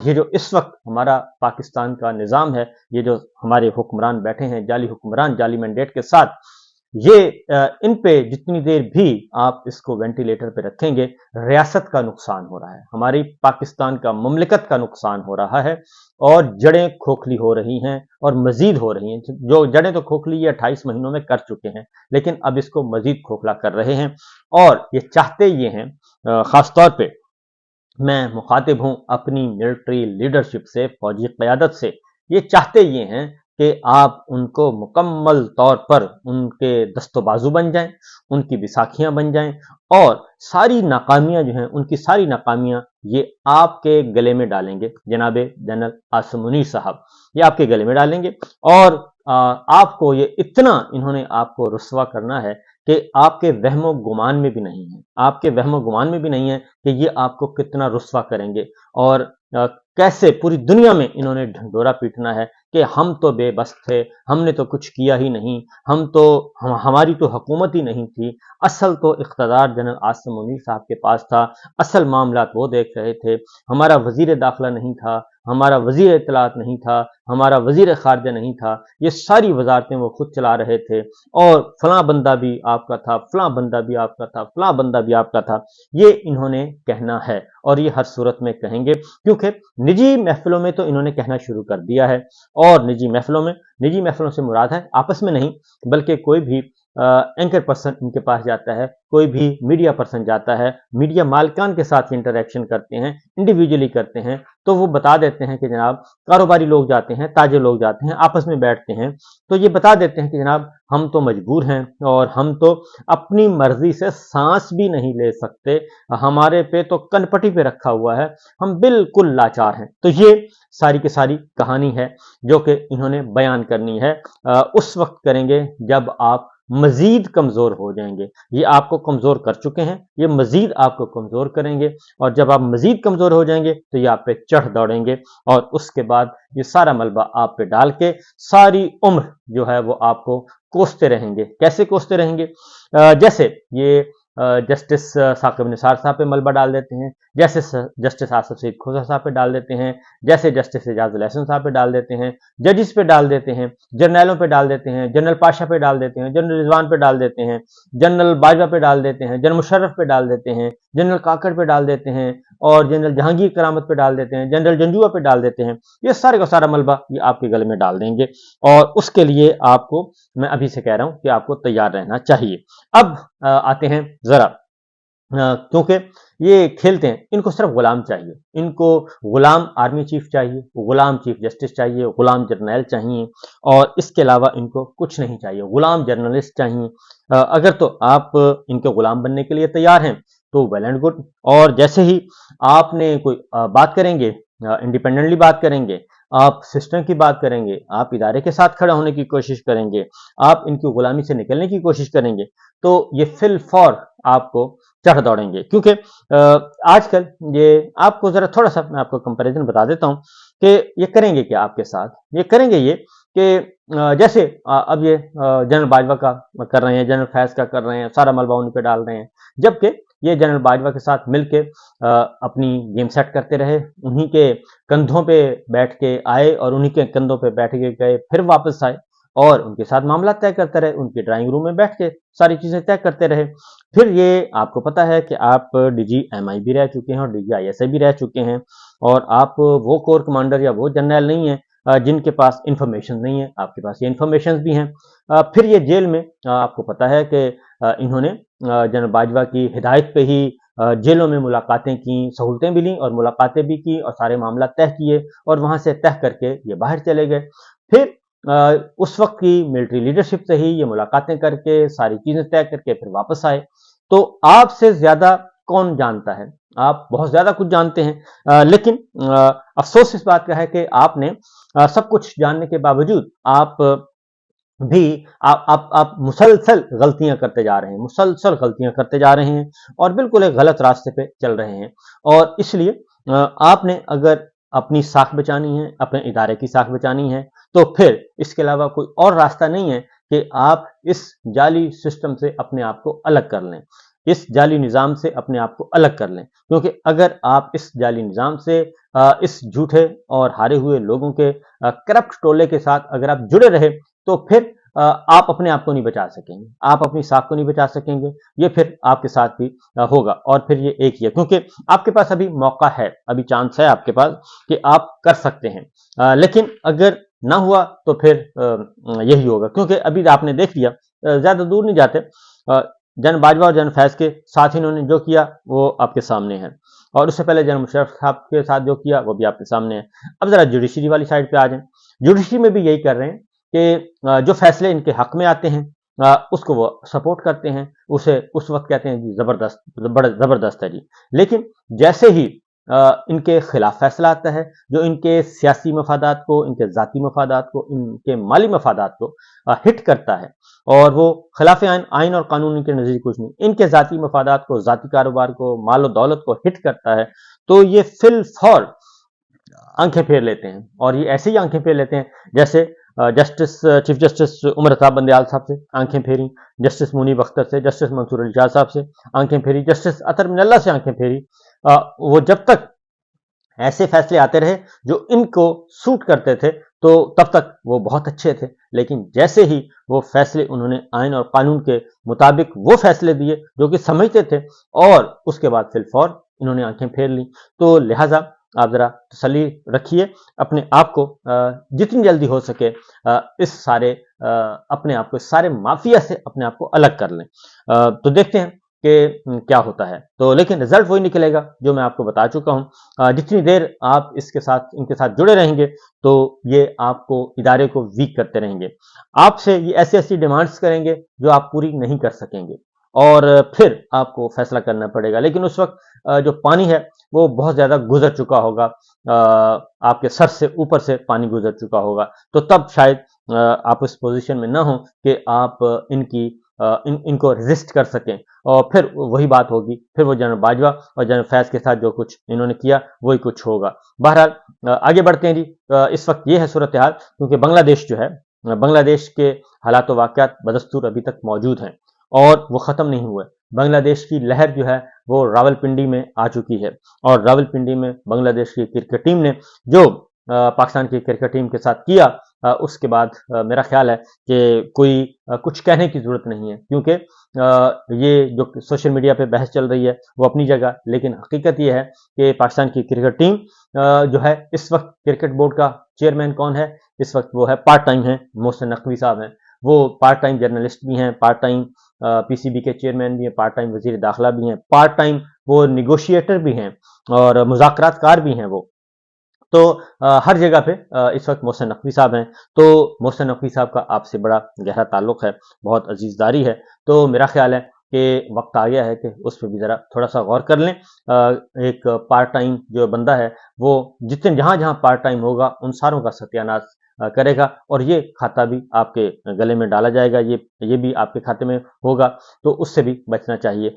ये जो इस वक्त हमारा पाकिस्तान का निज़ाम है, ये जो हमारे हुक्मरान बैठे हैं, जाली हुक्मरान, जाली मैंडेट के साथ, ये इन पे जितनी देर भी आप इसको वेंटिलेटर पे रखेंगे, रियासत का नुकसान हो रहा है, हमारी पाकिस्तान का ममलिकत का नुकसान हो रहा है और जड़ें खोखली हो रही हैं और मजीद हो रही हैं। जो जड़ें तो खोखली ये 28 महीनों में कर चुके हैं, लेकिन अब इसको मजीद खोखला कर रहे हैं और ये चाहते ये हैं, खासतौर पे मैं मुखातिब हूं अपनी मिलिट्री लीडरशिप से, फौजी क़यादत से। ये चाहते ये हैं कि आप उनको मुकम्मल तौर पर उनके दस्तोबाजू बन जाएं, उनकी विसाखियां बन जाएं और सारी नाकामियां जो हैं, उनकी सारी नाकामियां ये आपके गले में डालेंगे। जनाब जनरल आसिम मुनीर साहब ये आपके गले में डालेंगे और आपको ये इतना इन्होंने आपको रुस्वा करना है कि आपके वहमो गुमान में भी नहीं है, आपके वहमो गुमान में भी नहीं है कि ये आपको कितना रुस्वा करेंगे और कैसे पूरी दुनिया में इन्होंने ढंढोरा पीटना है कि हम तो बेबस थे, हमने तो कुछ किया ही नहीं, हमारी तो हुकूमत ही नहीं थी। असल तो इख्तदार जनरल आसिम मुनीर साहब के पास था, असल मामलात वो देख रहे थे। हमारा वजीर दाखिला नहीं था, हमारा वजीर इत्तलात नहीं था, हमारा वजीर खारजा नहीं था, ये सारी वजारतें वो खुद चला रहे थे और फलां बंदा भी आपका था, फलां बंदा भी आपका था, फलां बंदा भी आपका था। ये इन्होंने कहना है और ये हर सूरत में कहेंगे, क्योंकि निजी महफिलों में तो इन्होंने कहना शुरू कर दिया है। और निजी महफिलों से मुराद है आपस में नहीं, बल्कि कोई भी एंकर पर्सन इनके पास जाता है, कोई भी मीडिया पर्सन जाता है, मीडिया मालिकान के साथ इंटरेक्शन करते हैं, इंडिविजुअली करते हैं, तो वो बता देते हैं कि जनाब कारोबारी लोग जाते हैं, ताजे लोग जाते हैं, आपस में बैठते हैं, तो ये बता देते हैं कि जनाब हम तो मजबूर हैं और हम तो अपनी मर्जी से सांस भी नहीं ले सकते, हमारे पे तो कनपटी पे रखा हुआ है, हम बिल्कुल लाचार हैं। तो ये सारी की सारी कहानी है जो कि इन्होंने बयान करनी है। उस वक्त करेंगे जब आप मजीद कमजोर हो जाएंगे। ये आपको कमजोर कर चुके हैं, ये मजीद आपको कमजोर करेंगे और जब आप मजीद कमजोर हो जाएंगे तो ये आप पे चढ़ दौड़ेंगे और उसके बाद ये सारा मलबा आप पे डाल के सारी उम्र जो है वो आपको कोसते रहेंगे। कैसे कोसते रहेंगे? जैसे ये जस्टिस साकिब निसार साहब पे मलबा डाल देते हैं, जैसे जस्टिस आसफ सईद खोसा साहब पे डाल देते हैं, जैसे जस्टिस एजाजुल एहसन साहब पे डाल देते हैं, जजिस पे डाल देते हैं, जर्नैलों पे डाल देते हैं, जनरल पाशा पे डाल देते हैं, जनरल रिजवान पे डाल देते हैं, जनरल बाजवा पे डाल देते हैं, जनरल मुशर्रफ पे डाल देते हैं, जनरल काकड़ पे डाल देते हैं और जनरल जहांगीर करामत पे डाल देते हैं, जनरल जंजुआ पे डाल देते हैं। ये सारे का सारा मलबा ये आपके गले में डाल देंगे और उसके लिए आपको मैं अभी से कह रहा हूं कि आपको तैयार रहना चाहिए। अब आते हैं जरा, क्योंकि ये खेलते हैं, इनको सिर्फ गुलाम चाहिए, इनको गुलाम आर्मी चीफ चाहिए, गुलाम चीफ जस्टिस चाहिए, गुलाम जर्नैल चाहिए और इसके अलावा इनको कुछ नहीं चाहिए, गुलाम जर्नलिस्ट चाहिए। अगर तो आप इनके गुलाम बनने के लिए तैयार हैं तो वेल एंड गुड। और जैसे ही आपने कोई बात करेंगे, इंडिपेंडेंटली बात करेंगे, आप सिस्टम की बात करेंगे, आप इदारे के साथ खड़ा होने की कोशिश करेंगे, आप इनकी गुलामी से निकलने की कोशिश करेंगे, तो ये फिल फॉर आपको चढ़ दौड़ेंगे। क्योंकि आजकल ये आपको जरा थोड़ा सा मैं आपको कंपैरिजन बता देता हूं कि ये करेंगे क्या आपके साथ। ये करेंगे ये कि जैसे अब ये जनरल बाजवा का कर रहे हैं, जनरल फैज का कर रहे हैं, सारा मलबा उन पे डाल रहे हैं, जबकि ये जनरल बाजवा के साथ मिलके अपनी गेम सेट करते रहे, उन्हीं के कंधों पे बैठ के आए और उन्हीं के कंधों पे बैठ के गए, फिर वापस आए और उनके साथ मामला तय करते रहे, उनके ड्राइंग रूम में बैठ के सारी चीजें तय करते रहे। फिर ये आपको पता है कि आप डीजी एमआई भी रह चुके हैं और डीजी आईएसआई भी रह चुके हैं और आप वो कोर कमांडर या वो जनरल नहीं है जिनके पास इंफॉर्मेशन नहीं है, आपके पास ये इंफॉर्मेशन भी हैं। फिर ये जेल में आपको पता है कि इन्होंने जनरल बाजवा की हिदायत पे ही जेलों में मुलाकातें की, सहूलतें भी ली और मुलाकातें भी की और सारे मामला तय किए और वहां से तय करके ये बाहर चले गए। फिर उस वक्त की मिलिट्री लीडरशिप से ही ये मुलाकातें करके सारी चीजें तय करके फिर वापस आए। तो आपसे ज्यादा कौन जानता है? आप बहुत ज्यादा कुछ जानते हैं, लेकिन अफसोस इस बात का है कि आपने सब कुछ जानने के बावजूद आप भी आप मुसलसल गलतियां करते जा रहे हैं, मुसलसल गलतियां करते जा रहे हैं और बिल्कुल एक गलत रास्ते पे चल रहे हैं। और इसलिए आपने अगर अपनी साख बचानी है, अपने इदारे की साख बचानी है, तो फिर इसके अलावा कोई और रास्ता नहीं है कि आप इस जाली सिस्टम से अपने आप को अलग कर लें। इस जाली निज़ाम से अपने आप को अलग कर लें, क्योंकि अगर आप इस जाली निज़ाम से इस झूठे और हारे हुए लोगों के करप्ट टोले के साथ अगर आप जुड़े रहे, तो फिर आप अपने आप को नहीं बचा सकेंगे, आप अपनी साख को नहीं बचा सकेंगे। ये फिर आपके साथ भी होगा, और फिर ये एक ही है, क्योंकि आपके पास अभी मौका है, अभी चांस है आपके पास कि आप कर सकते हैं। लेकिन अगर ना हुआ तो फिर यही होगा, क्योंकि अभी आपने देख लिया, ज्यादा दूर नहीं जाते, जन बाजवा और जन फैज के साथ इन्होंने जो किया वो आपके सामने है, और उससे पहले जन मुशर्रफ साहब के साथ जो किया वो भी आपके सामने है। अब जरा जुडिशरी वाली साइड पे आ जाए। जुडिशरी में भी यही कर रहे हैं कि जो फैसले इनके हक में आते हैं उसको वो सपोर्ट करते हैं, उसे उस वक्त कहते हैं जी जबरदस्त, बड़ा जबरदस्त है जी। लेकिन जैसे ही इनके खिलाफ फैसला आता है, जो इनके सियासी मफादात को, इनके ज़ाती मफादात को, इनके माली मफादात को हिट करता है, और वो खिलाफ आइन और कानून इनके नज़दीक कुछ नहीं, इनके ज़ाती मफादात को, ज़ाती कारोबार को, माल और दौलत को हिट करता है, तो ये फिल फौर आंखें फेर लेते हैं। और ये ऐसे ही आंखें फेर लेते हैं जैसे चीफ जस्टिस उमर अता बंदयाल साहब से आंखें फेरी, जस्टिस मुनीब अख्तर से, जस्टिस मंसूर अली शाह साहब से आंखें फेरी, जस्टिस अतर मिनल्ला से आंखें फेरी। वो जब तक ऐसे फैसले आते रहे जो इनको सूट करते थे, तो तब तक वो बहुत अच्छे थे। लेकिन जैसे ही वो फैसले उन्होंने आइन और कानून के मुताबिक वो फैसले दिए जो कि समझते थे, और उसके बाद फिर फौर इन्होंने आंखें फेर ली। तो लिहाजा आप जरा तसल्ली रखिए अपने आप को, जितनी जल्दी हो सके इस सारे अपने आप को, सारे माफिया से अपने आप को अलग कर लें। तो देखते हैं कि क्या होता है। तो लेकिन रिजल्ट वही निकलेगा जो मैं आपको बता चुका हूं। जितनी देर आप इसके साथ, इनके साथ जुड़े रहेंगे, तो ये आपको, इदारे को वीक करते रहेंगे, आपसे ये ऐसी ऐसी डिमांड्स करेंगे जो आप पूरी नहीं कर सकेंगे, और फिर आपको फैसला करना पड़ेगा। लेकिन उस वक्त जो पानी है वो बहुत ज्यादा गुजर चुका होगा, आपके सर से ऊपर से पानी गुजर चुका होगा, तो तब शायद आप उस पोजीशन में ना हो कि आप इनको रेजिस्ट कर सकें। और फिर वही बात होगी, फिर वो जनरल बाजवा और जनरल फैज के साथ जो कुछ इन्होंने किया वही कुछ होगा। बहरहाल आगे बढ़ते हैं जी। इस वक्त ये है सूरत हाल, क्योंकि बांग्लादेश जो है, बांग्लादेश के हालात वाक़यात बदस्तूर अभी तक मौजूद हैं और वो ख़त्म नहीं हुए। बांग्लादेश की लहर जो है वो रावलपिंडी में आ चुकी है, और रावलपिंडी में बांग्लादेश की क्रिकेट टीम ने जो पाकिस्तान की क्रिकेट टीम के साथ किया, उसके बाद मेरा ख्याल है कि कोई कुछ कहने की जरूरत नहीं है, क्योंकि ये जो सोशल मीडिया पे बहस चल रही है वो अपनी जगह, लेकिन हकीकत ये है कि पाकिस्तान की क्रिकेट टीम जो है, इस वक्त क्रिकेट बोर्ड का चेयरमैन कौन है, इस वक्त वो है पार्ट टाइम है मोहसिन नकवी साहब हैं। वो पार्ट टाइम जर्नलिस्ट भी हैं, पार्ट टाइम पीसीबी के चेयरमैन भी हैं, पार्ट टाइम वजीर दाखिला भी हैं, पार्ट टाइम वो निगोशिएटर भी हैं और मुज़ाकरातकार भी हैं वो। तो हर जगह पे इस वक्त मोहसिन नकवी साहब हैं। तो मोहसिन नकवी साहब का आपसे बड़ा गहरा ताल्लुक है, बहुत अजीजदारी है। तो मेरा ख्याल है कि वक्त आ गया है कि उस पर भी ज़रा थोड़ा सा गौर कर लें। एक पार्ट टाइम जो बंदा है वो जितने जहाँ जहाँ पार्ट टाइम होगा उन सारों का सत्यानाश करेगा, और ये खाता भी आपके गले में डाला जाएगा, ये भी आपके खाते में होगा, तो उससे भी बचना चाहिए।